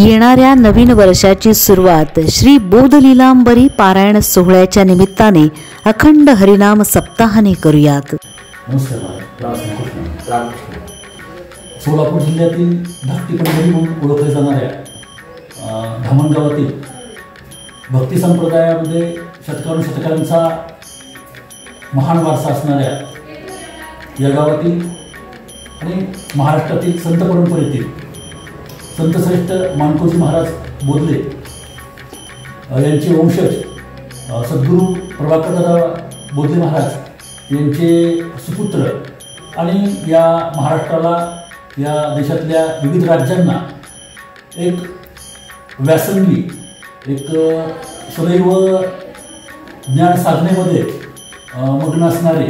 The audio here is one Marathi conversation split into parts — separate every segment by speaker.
Speaker 1: येणाऱ्या नवीन वर्षाची सुरुवात श्री बोध लीलांबरी पारायण सोहळ्याच्या निमित्ताने अखंड हरिनाम सप्ताहाने करूयात।
Speaker 2: सोलापूर जिल्ह्यातील धाकटी पंढरी म्हणून ओळखल्या जाणाऱ्या धामणगावातील भक्ती संप्रदायामध्ये शतकानुशतकांचा महान वारसा असणाऱ्या या गावातील आणि महाराष्ट्रातील संत परंपरेतील संतश्रेष्ठ मानकोजी महाराज बोधले यांचे वंशज सद्गुरू प्रभाकरदादा बोधले महाराज यांचे सुपुत्र आणि या महाराष्ट्राला या देशातल्या विविध राज्यांना एक व्यासंगी एक सदैव ज्ञान साधनेमध्ये मग्न असणारे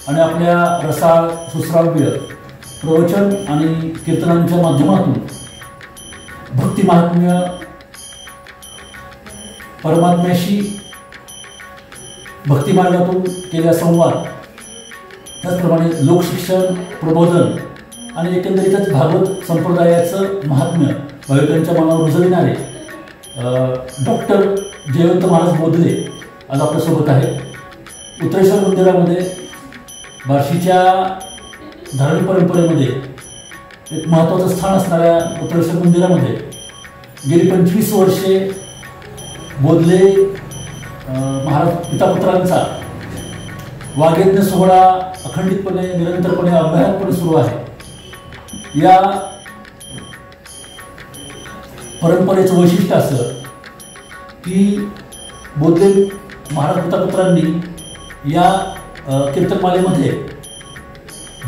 Speaker 2: आणि आपल्या रसाळ सुश्राव्य प्रवचन आणि कीर्तनांच्या माध्यमातून भक्ती महात्म्य परमात्म्याशी भक्ती मार्गातून केलेला संवाद, त्याचप्रमाणे लोकशिक्षण प्रबोधन आणि एकंदरीतच भागवत संप्रदायाचं महात्म्य भाविकांच्या मनावर रुजविणारे डॉक्टर जयवंत महाराज बोधले आज आपल्यासोबत आहे। उत्तरेश्वर मंदिरामध्ये बार्शीच्या धार्मिक परंपरेमध्ये एक महत्त्वाचं स्थान असणाऱ्या उत्तरेश्वर मंदिरामध्ये गेली 25 वर्षे बोधले महाराज पितापुत्रांचा वाग्यज्ञ सोहळा अखंडितपणे निरंतरपणे अभ्यासपणे सुरू आहे। या परंपरेचं वैशिष्ट्य असं की बोधले महाराज पितापुत्रांनी या कीर्तनमालेमध्ये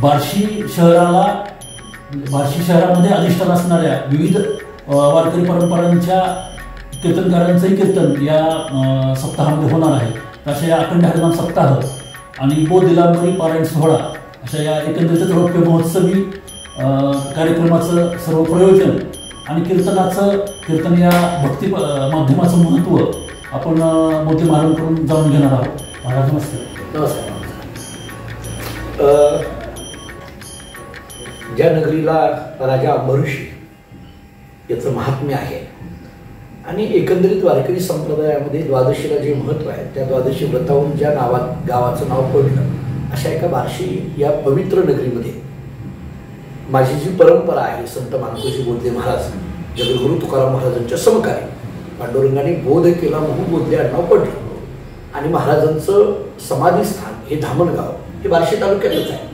Speaker 2: बार्शी शहरामध्ये अधिष्ठान असणाऱ्या विविध वारकरी परंपरांच्या कीर्तनकारांचंही कीर्तन या सप्ताहामध्ये होणार आहे। अशा या अखंड हरिनाम सप्ताह आणि बोध लीलांबरी पारायण सोहळा अशा या एकंदरीत रौप्य महोत्सवी कार्यक्रमाचं सर्व प्रयोजन आणि कीर्तन या भक्ती माध्यमाचं महत्त्व आपण मोदी महाराजांकडून जाणून घेणार आहोत। महाराज नमस्कार।
Speaker 3: नमस्कार। ज्या नगरीला राजा अंबऋषी याचं महात्म्य आहे आणि एकंदरीत वारकरी संप्रदायामध्ये द्वादशीला जे महत्त्व आहे त्या द्वादशी व्रतावरून ज्या गावाचं नाव पडलं अशा एका बार्शी या पवित्र नगरीमध्ये माझी जी परंपरा आहे संत मानकोजी बोधले महाराज जगद्गुरू तुकाराम महाराजांच्या समकालीन पांडुरंगाने बोध केला म्हणून बोधले आडनाव पडलं आणि महाराजांचं समाधीस्थान हे धामणगाव हे बार्शी तालुक्यातच आहे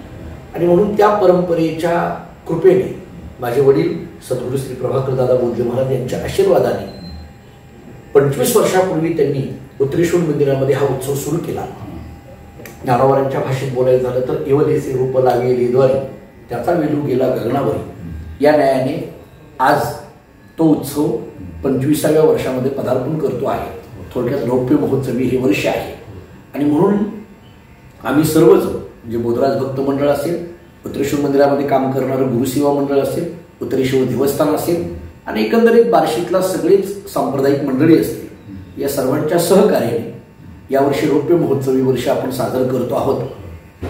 Speaker 3: आणि म्हणून त्या परंपरेच्या कृपेने माझे वडील सद्गुरू श्री प्रभाकरदादा बोधले महाराज यांच्या आशीर्वादाने 25 वर्षापूर्वी त्यांनी उत्तरेश्वर मंदिरामध्ये हा उत्सव सुरू केला। ज्ञानोबांच्या भाषेत बोलायचं झालं तर एवदेसे रूप लागे लेद्वारी त्याचा वेलू गेला गगनावरी या न्यायाने आज तो उत्सव 25व्या वर्षामध्ये पदार्पण करतो आहे। थोडक्यात रौप्य महोत्सवी हे वर्ष आहे आणि म्हणून आम्ही सर्वच म्हणजे बोधराज भक्त मंडळ असेल, उत्तरेश्वर मंदिरामध्ये काम करणारं गुरुसेवा मंडळ असेल, उत्तरेश्वर देवस्थान असेल आणि एकंदरीत बार्शीतला सगळीच सांप्रदायिक मंडळी असतील या सर्वांच्या सहकार्याने यावर्षी रौप्य महोत्सवी वर्ष आपण सादर करतो आहोत।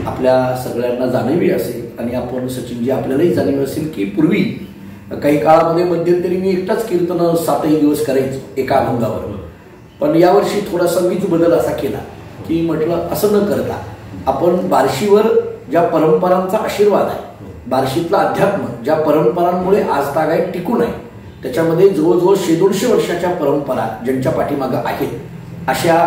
Speaker 3: आपल्या सगळ्यांना जाणीव असेल आणि आपण सचिनजी आपल्यालाही जाणीव असेल की पूर्वी काही काळामध्ये मध्यंतरी मी एकटाच कीर्तन 7ही दिवस करायचो एका अभंगावर, पण यावर्षी थोडासा मीच बदल असा केला की म्हटलं असं न करता आपण बार्शीवर ज्या परंपरांचा आशीर्वाद आहे, बार्शीतला अध्यात्म ज्या परंपरांमुळे आज तागायत टिकून आहे त्याच्यामध्ये जवळजवळ 100-200 वर्षाच्या परंपरा ज्यांच्या पाठीमागं आहेत अशा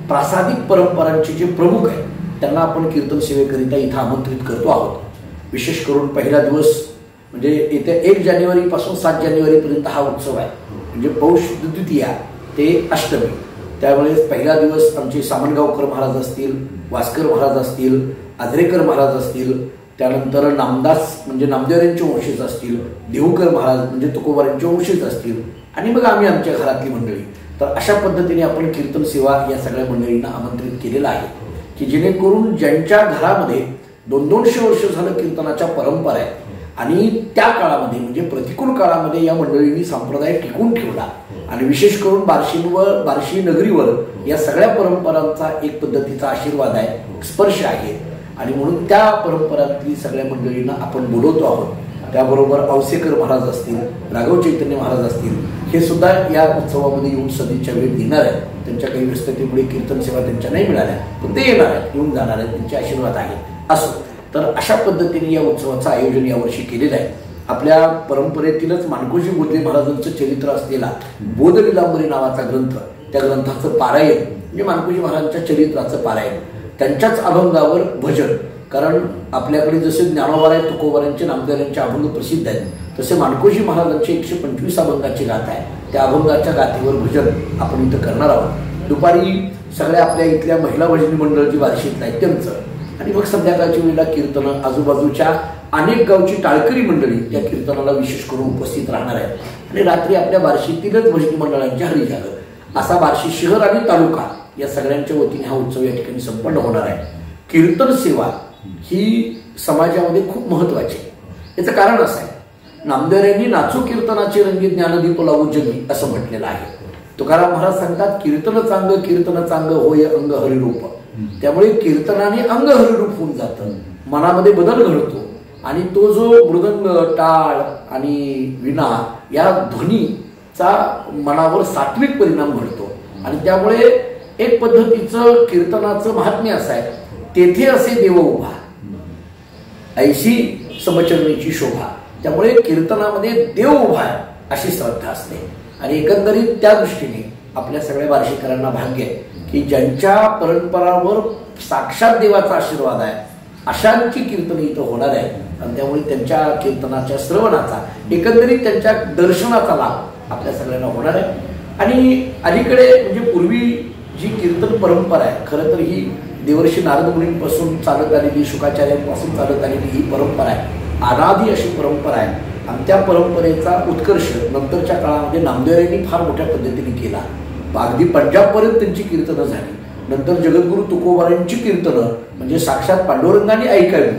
Speaker 3: प्रासादिक परंपरांचे जे प्रमुख आहेत त्यांना आपण कीर्तन सेवेकरिता इथं आमंत्रित करतो आहोत। विशेष करून पहिला दिवस म्हणजे येत्या 1 जानेवारीपासून 7 जानेवारीपर्यंत हा उत्सव आहे, म्हणजे पौष द्वितीया ते अष्टमी। त्यामुळे पहिला दिवस आमचे सामनगावकर महाराज असतील, वास्कर महाराज असतील, आजरेकर महाराज असतील, त्यानंतर नामदास म्हणजे नामदेवांचे वंशज असतील, देहूकर महाराज म्हणजे तुकोबारांचे वंशज असतील आणि मग आम्ही आमच्या घरातली मंडळी। तर अशा पद्धतीने आपण कीर्तन सेवा या सगळ्या मंडळींना आमंत्रित केलेलं आहे की जेणेकरून ज्यांच्या घरामध्ये 200-200 वर्ष झालं कीर्तनाच्या परंपरा आहेत आणि त्या काळामध्ये म्हणजे प्रतिकूल काळामध्ये या मंडळींनी संप्रदाय टिकून ठेवला आणि विशेष करून बार्शी नगरीवर या सगळ्या परंपरांचा एक पद्धतीचा आशीर्वाद आहे, स्पर्श आहे आणि म्हणून त्या परंपरांतली सगळ्या मंडळींना आपण बोलवतो आहोत त्याबरोबर औसेकर महाराज असतील, राघव चैतन्य महाराज असतील, हे सुद्धा या उत्सवामध्ये येऊन सदिच्छा भेट देणार आहेत. त्यांच्या काही व्यस्ततेमुळे कीर्तन सेवा त्यांच्या नाही मिळाल्या, पण ते येणार आहेत, येऊन जाणार आहेत, त्यांचे आशीर्वाद आहेत. असो तर अशा पद्धतीने या उत्सवाचं आयोजन यावर्षी केलेलं आहे. आपल्या परंपरेतीलच माणकोजी बोधले महाराजांचं चरित्र असलेला बोधलीलांबरी नावाचा ग्रंथ, त्या ग्रंथाचं पारायण म्हणजे माणकोजी महाराजांच्या चरित्राचं पारायण, त्यांच्याच अभंगावर भजन. कारण आपल्याकडे जसे ज्ञानोबा तुकोबारांचे नामदेवांचे अभंग प्रसिद्ध आहेत, तसे माणकोजी महाराजांचे 125 अभंगाची गाथा आहे. त्या अभंगाच्या गाथेवर भजन आपण इथं करणार आहोत. दुपारी सगळ्या आपल्या इथल्या महिला भजनी मंडळ जी वार्षिक आहेत त्यांचं, आणि मग संध्याकाळच्या वेळेला कीर्तनं आजूबाजूच्या अनेक गावची टाळकरी मंडळी त्या कीर्तनाला विशेष करून उपस्थित राहणार आहेत. आणि रात्री आपल्या बार्शीतीलच भजनी मंडळांची हरिजागर असा बार्शी शहर आणि तालुका या सगळ्यांच्या वतीने हा उत्सव या ठिकाणी संपन्न होणार आहे. कीर्तन सेवा ही समाजामध्ये खूप महत्वाची आहे. याचं कारण असं आहे, नामदेवांनी नाचू कीर्तनाचे रंगी ज्ञानदीप लावू जगी असं म्हटलेलं आहे. तुकाराम महाराज सांगतात, कीर्तन चांग होय अंग हरिरूप. त्यामुळे कीर्तनाने अंग हरिरूप होऊन जातं, मनामध्ये बदल घडतो, आणि तो जो मृदंग, टाळ आणि विणा या ध्वनीचा मनावर सात्विक परिणाम घडतो. आणि त्यामुळे एक पद्धतीचं कीर्तनाचं महात्म्य असं आहे, तेथे असे देव उभा ऐशी समचरणीची शोभा. त्यामुळे कीर्तनामध्ये देव उभा आहे अशी श्रद्धा असते. आणि एकंदरीत त्या दृष्टीने आपल्या सगळ्या वार्षिकांना भाग्य आहे की ज्यांच्या परंपरावर साक्षात देवाचा आशीर्वाद आहे अशांची कीर्तन इथं होणार आहे. आणि त्यामुळे त्यांच्या कीर्तनाच्या श्रवणाचा, एकंदरीत त्यांच्या दर्शनाचा लाभ आपल्या सगळ्यांना होणार आहे. आणि अलीकडे म्हणजे पूर्वी जी कीर्तन परंपरा आहे, खरं तर ही देवर्षी नारद मुनींपासून चालत आलेली, शुकाचार्यांपासून चालत आलेली ही परंपरा आहे, अनादी अशी परंपरा आहे. आणि त्या परंपरेचा उत्कर्ष नंतरच्या काळामध्ये नामदेवांनी फार मोठ्या पद्धतीने केला. अगदी पंजाबपर्यंत त्यांची कीर्तनं झाली. नंतर जगद्गुरु तुकोबारांची कीर्तनं म्हणजे साक्षात पांडुरंगाने ऐकावी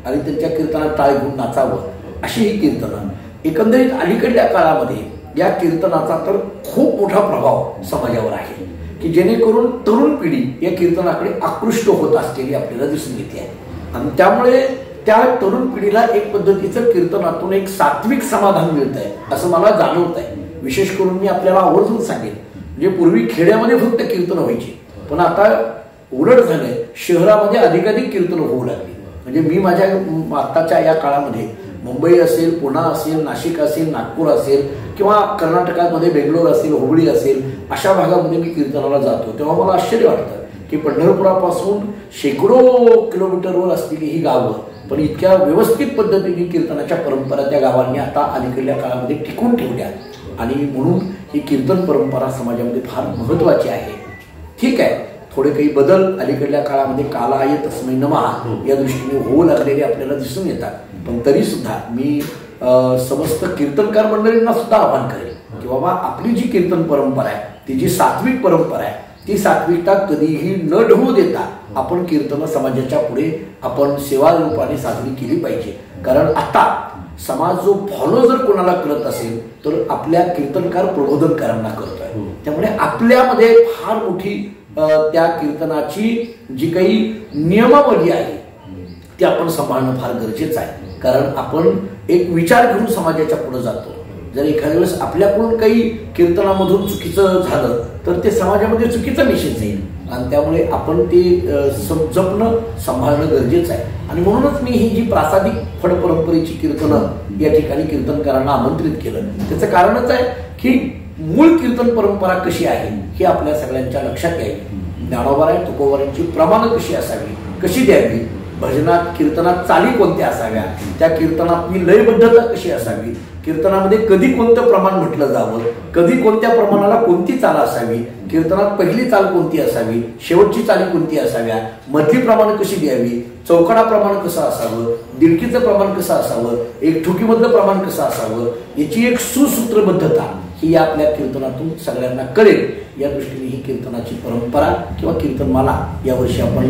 Speaker 3: आणि त्यांच्या कीर्तनात टाळ घेऊन नाचावं अशी ही कीर्तनं. एकंदरीत अलीकडल्या काळामध्ये या कीर्तनाचा तर खूप मोठा प्रभाव समाजावर आहे की जेणेकरून तरुण पिढी या कीर्तनाकडे आकृष्ट होत असलेली आपल्याला दिसून येते आहे. आणि त्यामुळे त्या तरुण पिढीला एक पद्धतीचं कीर्तनातून एक सात्विक समाधान मिळत आहे असं मला जाणवत आहे. विशेष करून मी आपल्याला आवर्जून सांगेन, म्हणजे पूर्वी खेड्यामध्ये फक्त कीर्तन व्हायची, पण आता उलट झालंय, शहरामध्ये अधिकाधिक कीर्तन होऊ लागली. म्हणजे मी माझ्या आत्ताच्या या काळामध्ये मुंबई असेल, पुणे असेल, नाशिक असेल, नागपूर असेल किंवा कर्नाटकामध्ये बेंगलोर असेल, हुबळी असेल, अशा भागामध्ये मी कीर्तनाला जातो तेव्हा मला आश्चर्य वाटतं की पंढरपुरापासून शेकडो किलोमीटरवर असलेली ही गावं पण इतक्या व्यवस्थित पद्धतीने कीर्तनाच्या परंपरा त्या गावांनी आता अलीकडल्या काळामध्ये टिकून ठेवल्या. आणि म्हणून ही कीर्तन परंपरा समाजामध्ये फार महत्वाची आहे. ठीक आहे, थोडे काही बदल अलीकडल्या काळामध्ये कालाय तस्मै नमः या दृष्टीने होऊ लागलेले आपल्याला दिसून येतात. पण तरी सुद्धा मी समस्त कीर्तनकार मंडळींना सुद्धा आवाहन करेल की बाबा आपली जी कीर्तन परंपरा आहे, ती जी सात्विक परंपरा आहे, ती सात्विकता कधीही न ढवू देता आपण कीर्तन समाजाच्या पुढे आपण सेवा रूपाने साजरी केली पाहिजे. कारण आता समाज जो फॉलो जर कोणाला करत असेल तर आपल्या कीर्तनकार प्रबोधनकारांना करतोय. त्यामुळे आपल्यामध्ये फार मोठी त्या कीर्तनाची जी काही नियमावली आहे ती आपण सांभाळणं फार गरजेचं आहे. कारण आपण एक विचार घेऊन समाजाच्या पुढे जातो. जर एखाद्या वेळेस आपल्याकडून काही कीर्तनामधून चुकीचं झालं तर ते समाजामध्ये चुकीचा मेसेज येईल. आणि त्यामुळे आपण ते जपणं सांभाळणं गरजेचं आहे. आणि म्हणूनच मी ही जी प्रासादिक फड परंपरेची कीर्तनं या ठिकाणी कीर्तनकारांना आमंत्रित केलं. त्याचं कारणच आहे की मूळ कीर्तन परंपरा कशी आहे हे आपल्या सगळ्यांच्या लक्षात यावी. ज्ञानोबा तुकोबारांची प्रमाणं कशी असावी, कशी द्यावी, भजनात कीर्तनात चाली कोणत्या असाव्या, त्या कीर्तनातली लयबद्धता कशी असावी, कीर्तनामध्ये कधी कोणतं प्रमाण म्हटलं जावं, कधी कोणत्या प्रमाणाला कोणती चाल असावी, कीर्तनात पहिली चाल कोणती असावी, शेवटची चाली कोणती असाव्या, मधली प्रमाण कशी द्यावी, चौकडा प्रमाण कसं असावं, दिडकीचं प्रमाण कसं असावं, एक ठुकीमधलं प्रमाण कसं असावं, याची एक सुसूत्रबद्धता ही या आपल्या कीर्तनातून सगळ्यांना कळेल या दृष्टीने ही कीर्तनाची परंपरा किंवा कीर्तनमाला यावर्षी आपण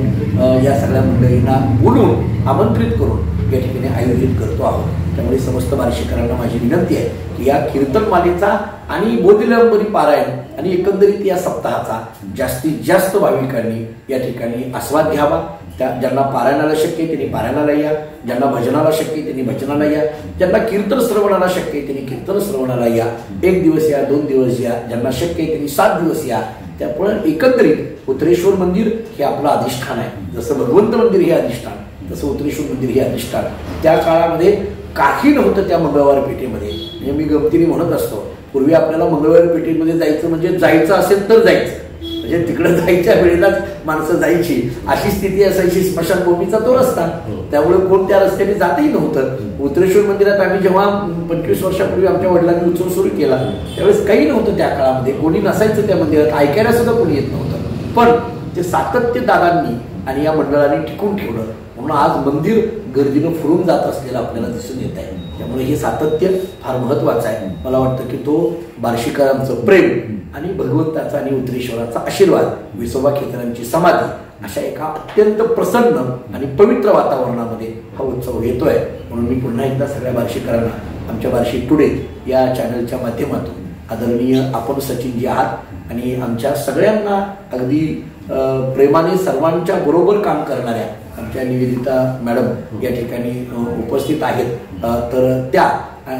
Speaker 3: या सगळ्या मंडळींना बोलून आमंत्रित करून या ठिकाणी आयोजित करतो आहोत. त्यामुळे समस्त वार्षिकांना माझी विनंती आहे की या कीर्तनमालेचा आणि बोधिलीलांबरी पारायण आणि एकंदरीत या सप्ताहाचा जास्तीत जास्त भाविकांनी या ठिकाणी आस्वाद घ्यावा, त्या ज्यांना पारायणाला शक्य आहे त्यांनी पारायणाला या, ज्यांना भजनाला शक्य आहे त्यांनी भजनाला या, ज्यांना कीर्तन श्रवणाला शक्य आहे त्यांनी कीर्तन श्रवणाला या. 1 दिवस या, 2 दिवस या, ज्यांना शक्य आहे त्यांनी 7 दिवस या. त्यामुळे एकंदरीत उत्तरेश्वर मंदिर हे आपलं अधिष्ठान आहे. जसं भगवंत मंदिर हे अधिष्ठान तसं उत्तरेश्वर मंदिर हे अधिष्ठान. त्या काळामध्ये काही नव्हतं त्या मंगळवार पेठेमध्ये. म्हणजे मी गमतीने म्हणत असतो, पूर्वी आपल्याला मंगळवार पेठेमध्ये जायचं म्हणजे जायचं असेल तर जायचं, म्हणजे तिकडे जायच्या वेळेलाच माणसं जायची अशी स्थिती असायची. स्मशानभूमीचा तो रस्ता, त्यामुळे कोण त्या रस्त्याने जातही नव्हतं. उत्तरेश्वर मंदिरात आम्ही जेव्हा 25 वर्षापूर्वी आमच्या वडिलांनी उत्सव सुरू केला त्यावेळेस काही नव्हतं त्या काळामध्ये, कोणी नसायचं त्या मंदिरात, ऐकायला सुद्धा कोणी येत नव्हतं. पण ते सातत्य दादांनी आणि या मंडळाने टिकून ठेवलं म्हणून आज मंदिर गर्दीनं फुरून जात असलेलं आपल्याला दिसून येत आहे. त्यामुळे हे सातत्य फार महत्वाचं आहे. मला वाटतं की तो बार्शीकरांचं प्रेम आणि भगवंताचा आणि उत्तरेश्वराचा आशीर्वाद, विसोबा खेतरांची समाधी अशा एका अत्यंत प्रसन्न आणि पवित्र वातावरणामध्ये हा उत्सव येतोय. म्हणून मी पुन्हा एकदा सगळ्या बार्शीकरांना आमच्या बार्शी टुडे या चॅनलच्या माध्यमातून आदरणीय आपण सचिनजी आहात आणि आमच्या सगळ्यांना अगदी प्रेमाने सर्वांच्या बरोबर काम करणाऱ्या आमच्या निवेदिता मॅडम या ठिकाणी उपस्थित आहेत. तर त्या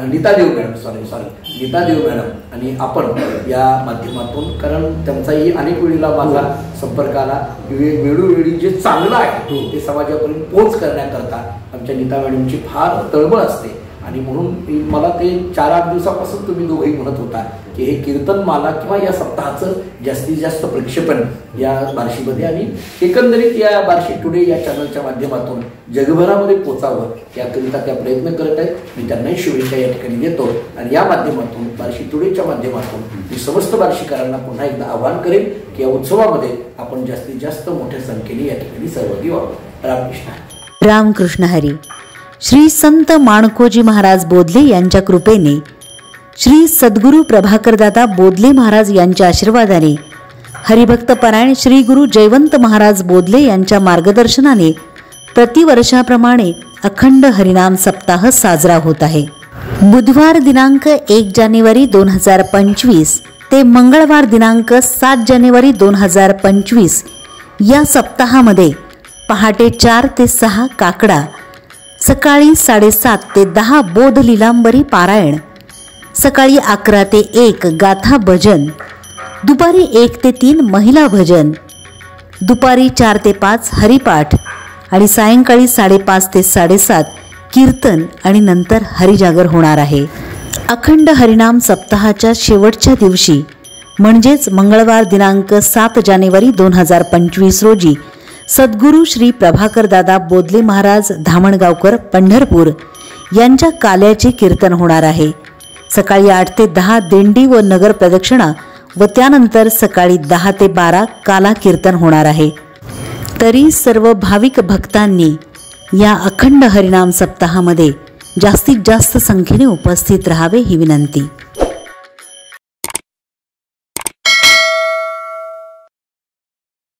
Speaker 3: नीतादेव मॅडम आणि आपण या माध्यमातून, कारण त्यांचाही अनेक वेळेला माझा संपर्क आला, वेळोवेळी जे चांगलं आहे ते समाजापर्यंत पोहोच करण्याकरता आमच्या नीता मॅडमची फार तळमळ असते. आणि म्हणून मला ते 4-8 दिवसापासून तुम्ही दोघंही म्हणत होता की हे कीर्तनमाला किंवा या सप्ताहाचं जास्तीत जास्त प्रक्षेपण या बार्शीमध्ये आणि एकंदरीत या बार्शी टुडे या चॅनलच्या माध्यमातून जगभरामध्ये पोचावं याकरिता त्या प्रयत्न करत आहेत. मी त्यांनाही शुभेच्छा या ठिकाणी देतो आणि या माध्यमातून बार्शी टुडेच्या माध्यमातून मी समस्त बार्शीकरांना पुन्हा एकदा आवाहन करेन की या उत्सवामध्ये आपण जास्तीत जास्त मोठ्या संख्येने या ठिकाणी सहभागी व्हावं. रामकृष्ण
Speaker 1: रामकृष्ण हरी. श्री संत माणकोजी महाराज बोधले यांच्या कृपेने, श्री सद्गुरू प्रभाकरदादा बोधले महाराज यांच्या आशीर्वादाने, हरिभक्त परायण श्री गुरु जयवंत महाराज बोधले यांच्या मार्गदर्शनाने प्रतिवर्षाप्रमाणे अखंड हरिनाम सप्ताह साजरा होत आहे. बुधवार दिनांक 1 जानेवारी 2025 ते मंगळवार दिनांक 7 जानेवारी 2025 या सप्ताहामध्ये पहाटे 4 ते 6 काकडा, सकाळी 7:30 ते 10 बोध लीलांबरी पारायण, सकाळी 11 ते 1 गाथा भजन, दुपारी 1 ते 3 महिला भजन, दुपारी 4 ते 5 हरिपाठ आणि सायंकाळी 5:30 ते 7:30 कीर्तन आणि नंतर हरिजागर होणार आहे. अखंड हरिनाम सप्ताहाच्या शेवटच्या दिवशी म्हणजेच मंगळवार दिनांक 7 जानेवारी 2025 रोजी सद्गुरू श्री प्रभाकरदादा बोधले महाराज धामणगावकर पंढरपूर यांच्या काल्याचे कीर्तन होणार आहे. सकाळी 8 ते 10 दिंडी व नगर प्रदक्षिणा व त्यानंतर सकाळी 10 ते 12 काला कीर्तन होणार आहे. तरी सर्व भाविक भक्तांनी या अखंड हरिनाम सप्ताहामध्ये जास्तीत जास्त संख्येने उपस्थित राहावे ही विनंती.